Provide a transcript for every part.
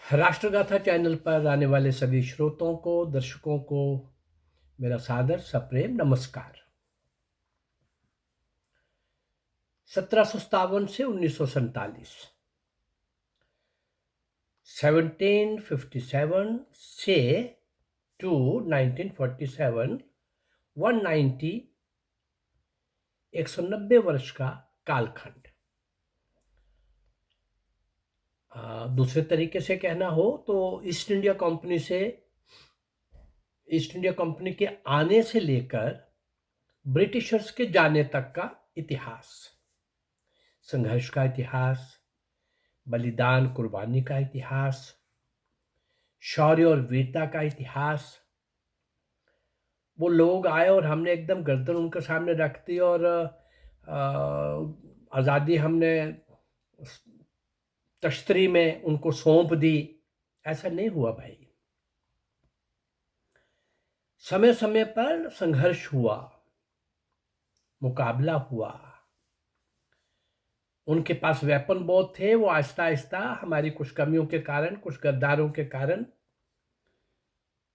राष्ट्रगाथा channel पर आने वाले सभी श्रोताओं को, दर्शकों को मेरा सादर सप्रेम नमस्कार। 1757 से 1947, 1757 से टू 1947, 190, 190 वर्ष का कालखंड। दूसरे तरीके से कहना हो तो ईस्ट इंडिया कंपनी के आने से लेकर ब्रिटिशर्स के जाने तक का इतिहास, संघर्ष का इतिहास, बलिदान कुर्बानी का इतिहास, शौर्य और वीरता का इतिहास। वो लोग आए और हमने एकदम गर्दन उनके सामने रख दी और आज़ादी हमने तश्तरी में उनको सौंप दी। ऐसा नहीं हुआ भाई। समय समय पर संघर्ष हुआ, मुकाबला हुआ। उनके पास वेपन बहुत थे। वो आहिस्ता आहिस्ता हमारी कुछ कमियों के कारण, कुछ गद्दारों के कारण,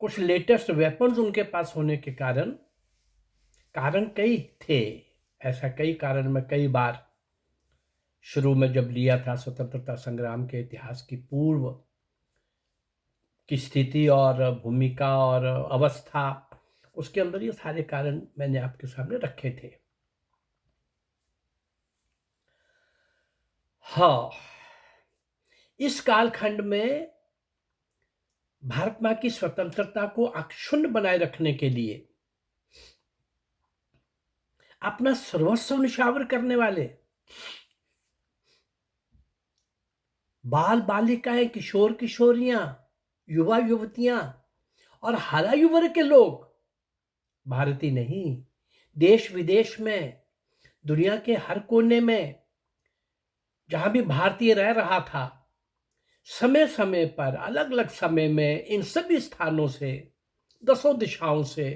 कुछ लेटेस्ट वेपन्स उनके पास होने के कारण कई थे। ऐसा कई कारण मैं कई बार शुरू में जब लिया था स्वतंत्रता संग्राम के इतिहास की पूर्व की स्थिति और भूमिका और अवस्था, उसके अंदर ये सारे कारण मैंने आपके सामने रखे थे। हाँ, इस कालखंड में भारत मां की स्वतंत्रता को अक्षुण्ण बनाए रखने के लिए अपना सर्वस्व निछावर करने वाले बाल बालिकाएं, किशोर किशोरियां, युवा युवतियां और हरायु वर्ग के लोग, भारतीय नहीं, देश विदेश में, दुनिया के हर कोने में जहां भी भारतीय रह रहा था, समय समय पर, अलग अलग समय में, इन सभी स्थानों से, दसों दिशाओं से,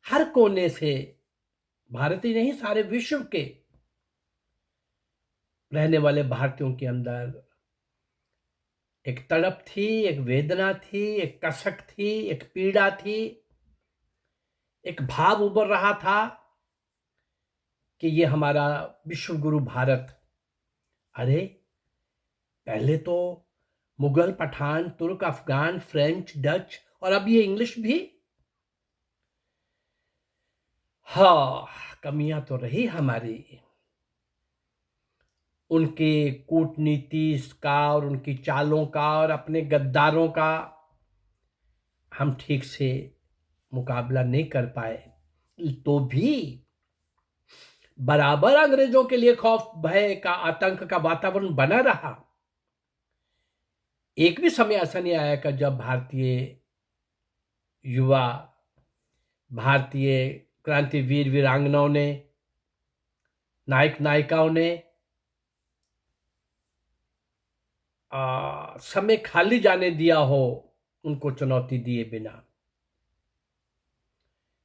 हर कोने से, भारतीय नहीं, सारे विश्व के रहने वाले भारतीयों के अंदर एक तड़प थी, एक वेदना थी, एक कसक थी, एक पीड़ा थी, एक भाव उभर रहा था कि ये हमारा विश्व गुरु भारत, अरे पहले तो मुगल, पठान, तुर्क, अफगान, फ्रेंच, डच और अब ये इंग्लिश भी। हाँ, कमियां तो रही हमारी, उनके कूटनीति का और उनकी चालों का और अपने गद्दारों का हम ठीक से मुकाबला नहीं कर पाए। तो भी बराबर अंग्रेजों के लिए खौफ, भय का, आतंक का वातावरण बना रहा। एक भी समय ऐसा नहीं आया कि जब भारतीय युवा, भारतीय क्रांतिवीर वीरांगनाओं ने, नायक नायिकाओं ने समय खाली जाने दिया हो उनको चुनौती दिए बिना।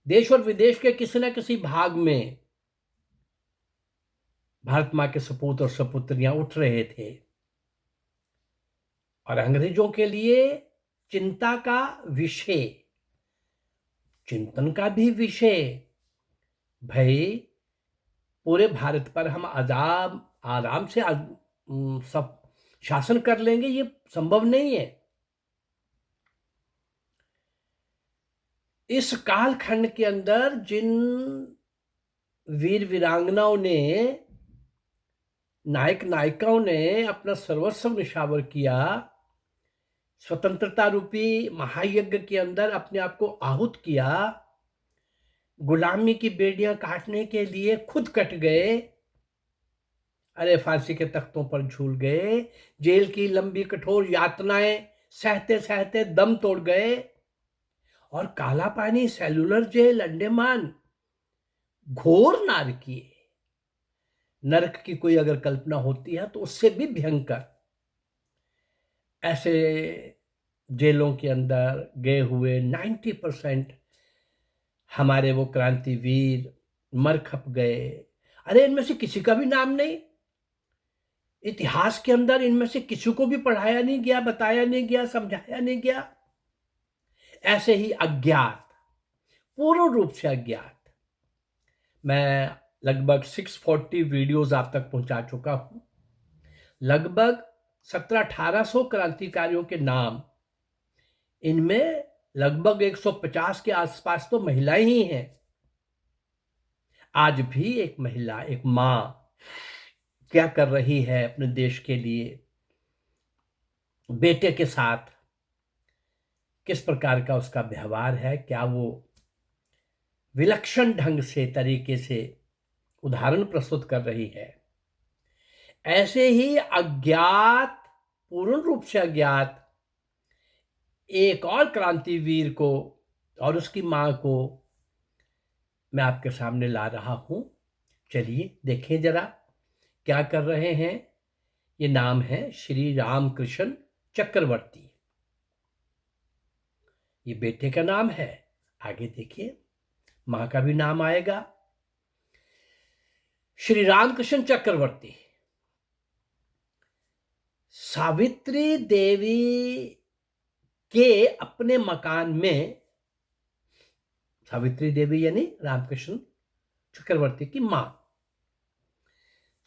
देश और विदेश के किसी न किसी भाग में भारत मां के सपूत और सपुत्रियां उठ रहे थे और अंग्रेजों के लिए चिंता का विषय, चिंतन का भी विषय, भाई पूरे भारत पर हम आराम से सब शासन कर लेंगे, ये संभव नहीं है। इस कालखंड के अंदर जिन वीर वीरांगनाओं ने, नायक नायिकाओं ने अपना सर्वस्व निछावर किया, स्वतंत्रता रूपी महायज्ञ के अंदर अपने आप को आहूत किया, गुलामी की बेड़ियां काटने के लिए खुद कट गए, अरे फांसी के तख्तों पर झूल गए, जेल की लंबी कठोर यातनाएं सहते सहते दम तोड़ गए और काला पानी, सेलुलर जेल, अंडमान, घोर नारकीय नरक की कोई अगर कल्पना होती है तो उससे भी भयंकर ऐसे जेलों के अंदर गए हुए 90% हमारे वो क्रांतिवीर मर खप गए। अरे इनमें से किसी का भी नाम नहीं। इतिहास के अंदर इनमें से किसी को भी पढ़ाया नहीं गया, बताया नहीं गया, समझाया नहीं गया। ऐसे ही अज्ञात, पूर्ण रूप से अज्ञात। मैं लगभग 640 वीडियोस आप तक पहुंचा चुका हूं। लगभग 1700-1800 क्रांतिकारियों के नाम, इनमें लगभग 150 के आसपास तो महिलाएं ही हैं। आज भी एक महिला, एक मां क्या कर रही है अपने देश के लिए, बेटे के साथ किस प्रकार का उसका व्यवहार है, क्या वो विलक्षण ढंग से, तरीके से उदाहरण प्रस्तुत कर रही है। ऐसे ही अज्ञात, पूर्ण रूप से अज्ञात एक और क्रांतिवीर को और उसकी मां को मैं आपके सामने ला रहा हूं। चलिए देखें जरा क्या कर रहे हैं। ये नाम है श्री रामकृष्ण चक्रवर्ती। ये बेटे का नाम है। आगे देखिए, मां का भी नाम आएगा, श्री रामकृष्ण चक्रवर्ती। सावित्री देवी के अपने मकान में, सावित्री देवी यानी रामकृष्ण चक्रवर्ती की मां,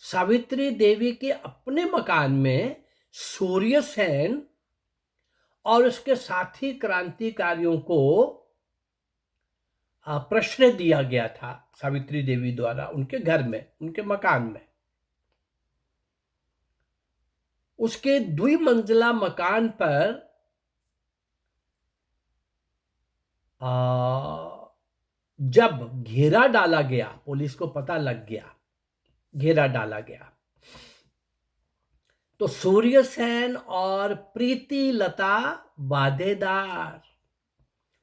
सावित्री देवी के अपने मकान में सूर्यसेन और उसके साथी क्रांतिकारियों को प्रश्रय दिया गया था सावित्री देवी द्वारा उनके घर में, उनके मकान में। उसके द्विमंजिला मकान पर जब घेरा डाला गया, पुलिस को पता लग गया, घेरा डाला गया, तो सूर्यसेन और प्रीति लता वादेदार,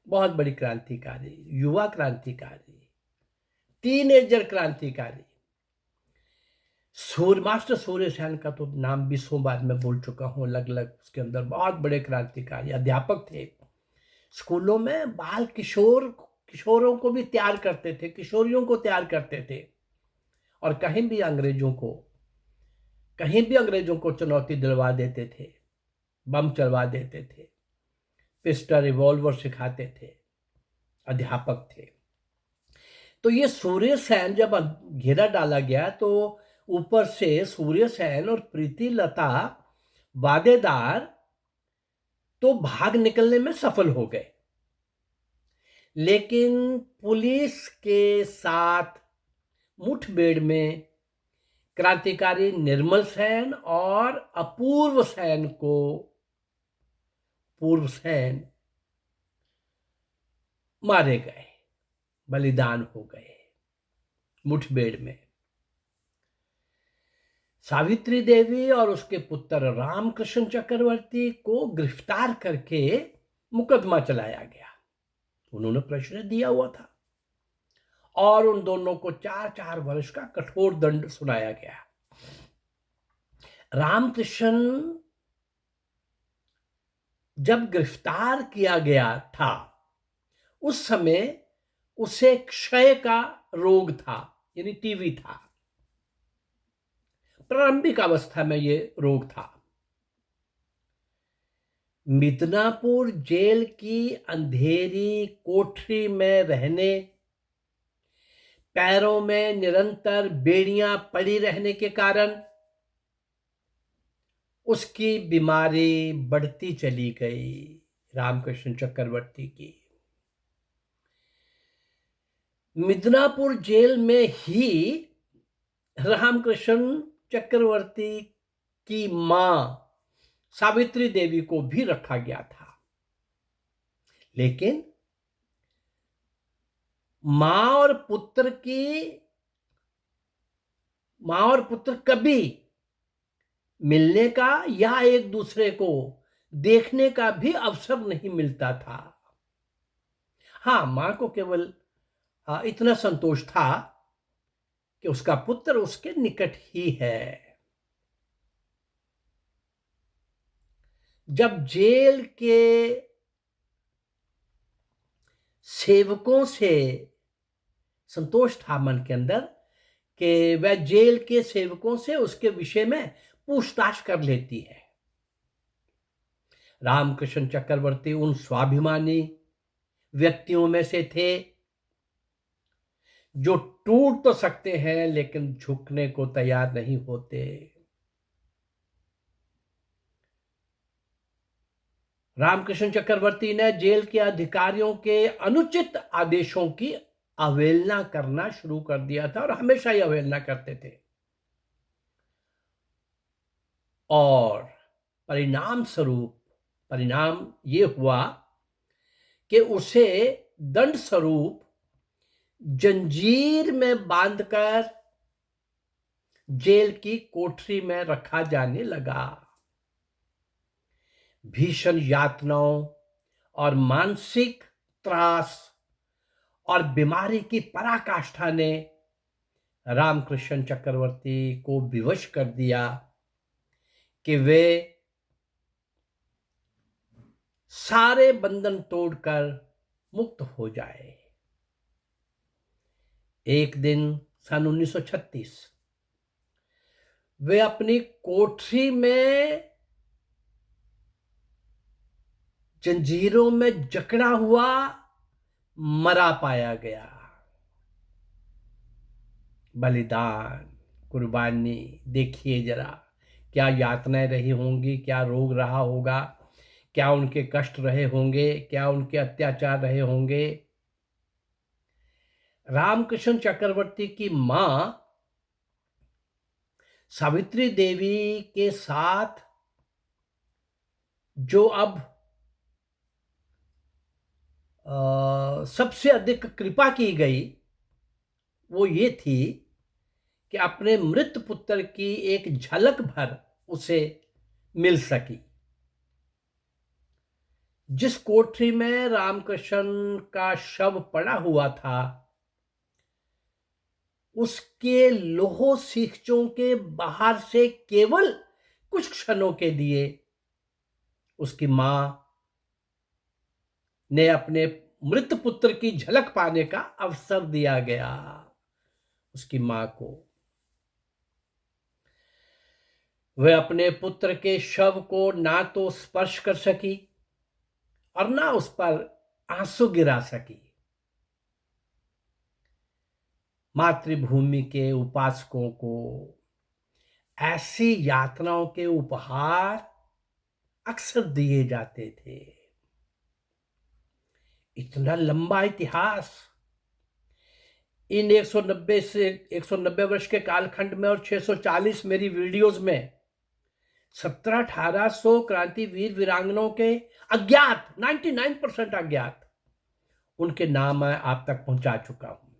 बहुत बड़ी क्रांतिकारी, युवा क्रांतिकारी, टीनेजर क्रांतिकारी, मास्टर सूर्यसेन का तो नाम 20 बार मैं बोल चुका हूं अलग अलग। उसके अंदर बहुत बड़े क्रांतिकारी अध्यापक थे। स्कूलों में बाल किशोरों को भी तैयार करते थे, किशोरियों को तैयार करते थे। और कहीं भी अंग्रेजों को चुनौती दिलवा देते थे, बम चलवा देते थे, पिस्टल रिवॉल्वर सिखाते थे, अध्यापक थे। तो ये सूर्यसेन, जब घेरा डाला गया तो ऊपर से सूर्यसेन और प्रीति लता वादेदार तो भाग निकलने में सफल हो गए, लेकिन पुलिस के साथ मुठभेड़ में क्रांतिकारी निर्मल सेन और पूर्व सेन मारे गए, बलिदान हो गए मुठभेड़ में। सावित्री देवी और उसके पुत्र रामकृष्ण चक्रवर्ती को गिरफ्तार करके मुकदमा चलाया गया। उन्होंने प्रश्रय दिया हुआ था और उन दोनों को 4-4 वर्ष का कठोर दंड सुनाया गया। रामकृष्ण जब गिरफ्तार किया गया था, उस समय उसे क्षय का रोग था, यानी टीबी था। प्रारंभिक अवस्था में यह रोग था। मिदनापुर जेल की अंधेरी कोठरी में रहने, पैरों में निरंतर बेड़ियां पड़ी रहने के कारण उसकी बीमारी बढ़ती चली गई, रामकृष्ण चक्रवर्ती की। मिदनापुर जेल में ही रामकृष्ण चक्रवर्ती की मां सावित्री देवी को भी रखा गया था, लेकिन मां और पुत्र कभी मिलने का या एक दूसरे को देखने का भी अवसर नहीं मिलता था। हां, मां को केवल इतना संतोष था कि उसका पुत्र उसके निकट ही है। जब जेल के सेवकों से संतोष था मन के अंदर कि वह जेल के सेवकों से उसके विषय में पूछताछ कर लेती है। रामकृष्ण चक्रवर्ती उन स्वाभिमानी व्यक्तियों में से थे जो टूट तो सकते हैं लेकिन झुकने को तैयार नहीं होते। रामकृष्ण चक्रवर्ती ने जेल के अधिकारियों के अनुचित आदेशों की अवहेलना करना शुरू कर दिया था और हमेशा ही अवहेलना करते थे। और परिणाम ये हुआ कि उसे दंड स्वरूप जंजीर में बांधकर जेल की कोठरी में रखा जाने लगा। भीषण यातनाओं और मानसिक त्रास और बीमारी की पराकाष्ठा ने रामकृष्ण चक्रवर्ती को विवश कर दिया कि वे सारे बंधन तोड़कर मुक्त हो जाए। एक दिन सन 1936 वे अपनी कोठरी में जंजीरों में जकड़ा हुआ मरा पाया गया। बलिदान, कुर्बानी, देखिए जरा क्या यातनाएं रही होंगी, क्या रोग रहा होगा, क्या उनके कष्ट रहे होंगे, क्या उनके अत्याचार रहे होंगे। रामकृष्ण चक्रवर्ती की मां सावित्री देवी के साथ जो अब सबसे अधिक कृपा की गई वो ये थी कि अपने मृत पुत्र की एक झलक भर उसे मिल सकी। जिस कोठरी में रामकृष्ण का शव पड़ा हुआ था उसके लोहो सीखचों के बाहर से केवल कुछ क्षणों के लिए उसकी मां ने अपने मृत पुत्र की झलक पाने का अवसर दिया गया उसकी मां को। वह अपने पुत्र के शव को ना तो स्पर्श कर सकी और ना उस पर आंसू गिरा सकी। मातृभूमि के उपासकों को ऐसी यातनाओं के उपहार अक्सर दिए जाते थे। इतना लंबा इतिहास इन 190 वर्ष के कालखंड में और 640 मेरी वीडियोस में 1700-1800 क्रांतिवीर वीरांगनाओं के अज्ञात 99% अज्ञात उनके नाम मैं आप तक पहुंचा चुका हूं।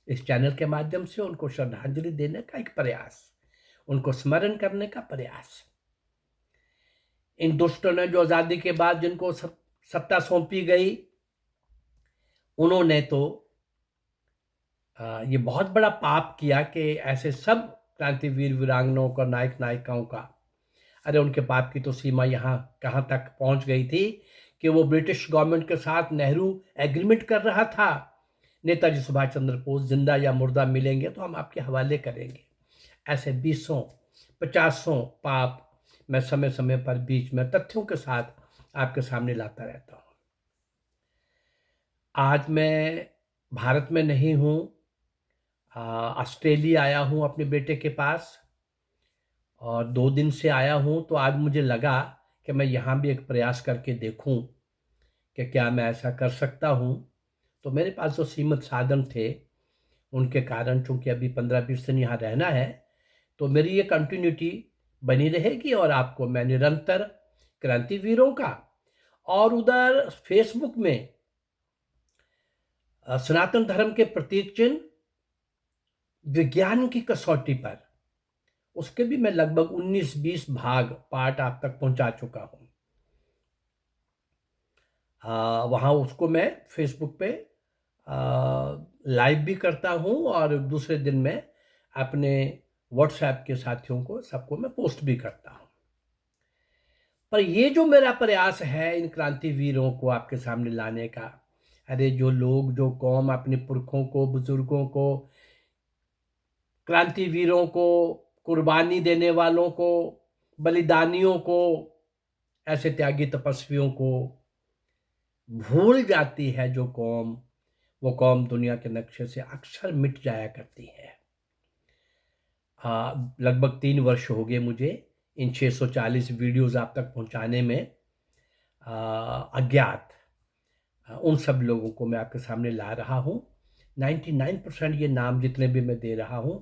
इस चैनल के माध्यम से उनको श्रद्धांजलि देने का एक प्रयास, उनको स्मरण करने का प्रयास। इन दुष्टों ने जो आजादी के बाद जिनको सत्ता सौंपी गई उन्होंने तो ये बहुत बड़ा पाप किया कि ऐसे सब क्रांतिवीर वीरांगनाओं का नायक नायिकाओं का, अरे उनके पाप की तो सीमा यहाँ कहाँ तक पहुंच गई थी कि वो ब्रिटिश गवर्नमेंट के साथ नेहरू एग्रीमेंट कर रहा था, नेताजी सुभाष चंद्र बोस जिंदा या मुर्दा मिलेंगे तो हम आपके हवाले करेंगे। ऐसे 20-50 पाप मैं समय समय पर बीच में तथ्यों के साथ आपके सामने लाता रहता हूँ। आज मैं भारत में नहीं हूँ, ऑस्ट्रेलिया आया हूँ अपने बेटे के पास और 2 दिन से आया हूँ। तो आज मुझे लगा कि मैं यहाँ भी एक प्रयास करके देखूँ कि क्या मैं ऐसा कर सकता हूँ। तो मेरे पास जो सीमित साधन थे उनके कारण, चूंकि अभी 15-20 दिन यहाँ रहना है, तो मेरी ये कंटिन्यूटी बनी रहेगी और आपको मैं निरंतर क्रांतिवीरों का और उधर फेसबुक में सनातन धर्म के प्रतीक चिन्ह विज्ञान की कसौटी पर उसके भी मैं लगभग 19-20 भाग पार्ट आप तक पहुंचा चुका हूं। वहां उसको मैं फेसबुक पे लाइव भी करता हूं और दूसरे दिन में अपने व्हाट्सएप के साथियों को सबको मैं पोस्ट भी करता हूं। पर ये जो मेरा प्रयास है इन क्रांतिवीरों को आपके सामने लाने का, अरे जो लोग जो कौम अपने पुरखों को बुजुर्गों को क्रांतिवीरों को, कुर्बानी देने वालों को, बलिदानियों को, ऐसे त्यागी तपस्वियों को भूल जाती है जो कौम, वो कौम दुनिया के नक्शे से अक्सर मिट जाया करती है। लगभग 3 वर्ष हो गए मुझे इन 640 वीडियोस आप तक पहुंचाने में। अज्ञात उन सब लोगों को मैं आपके सामने ला रहा हूं। 99% ये नाम जितने भी मैं दे रहा हूं,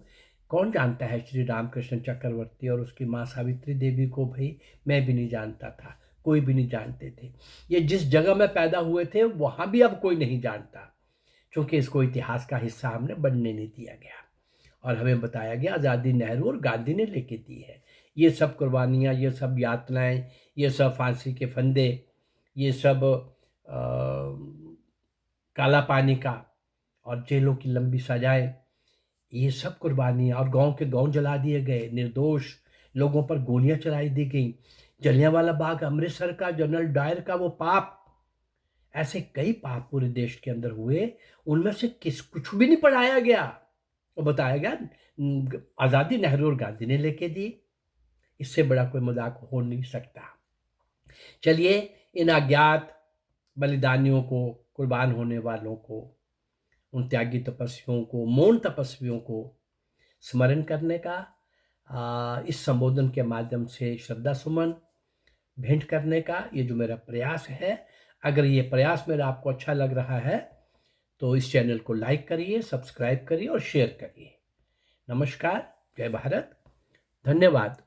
कौन जानता है श्री रामकृष्ण चक्रवर्ती और उसकी माँ सावित्री देवी को? भाई मैं भी नहीं जानता था, कोई भी नहीं जानते थे। ये जिस जगह में पैदा हुए थे वहां भी अब कोई नहीं जानता, क्योंकि इसको इतिहास का हिस्सा हमने बनने नहीं दिया गया और हमें बताया गया आज़ादी नेहरू और गांधी ने लेके दी है। ये सब कुर्बानियाँ, ये सब यातनाएं, ये सब फांसी के फंदे, ये सब काला पानी का और जेलों की लंबी सजाएं, ये सब कुर्बानियाँ, और गांव के गांव जला दिए गए, निर्दोष लोगों पर गोलियां चलाई दी गई, जलियांवाला बाग अमृतसर का, जनरल डायर का वो पाप, ऐसे कई पाप पूरे देश के अंदर हुए। उनमें से कुछ भी नहीं पढ़ाया गया और बताया गया आज़ादी नेहरू और गांधी ने लेके दी। इससे बड़ा कोई मजाक हो नहीं सकता। चलिए इन अज्ञात बलिदानियों को, कुर्बान होने वालों को, उन त्यागी तपस्वियों को, मौन तपस्वियों को स्मरण करने का, इस संबोधन के माध्यम से श्रद्धा सुमन भेंट करने का ये जो मेरा प्रयास है। अगर ये प्रयास मेरा आपको अच्छा लग रहा है तो इस चैनल को लाइक करिए, सब्सक्राइब करिए और शेयर करिए। नमस्कार, जय भारत, धन्यवाद।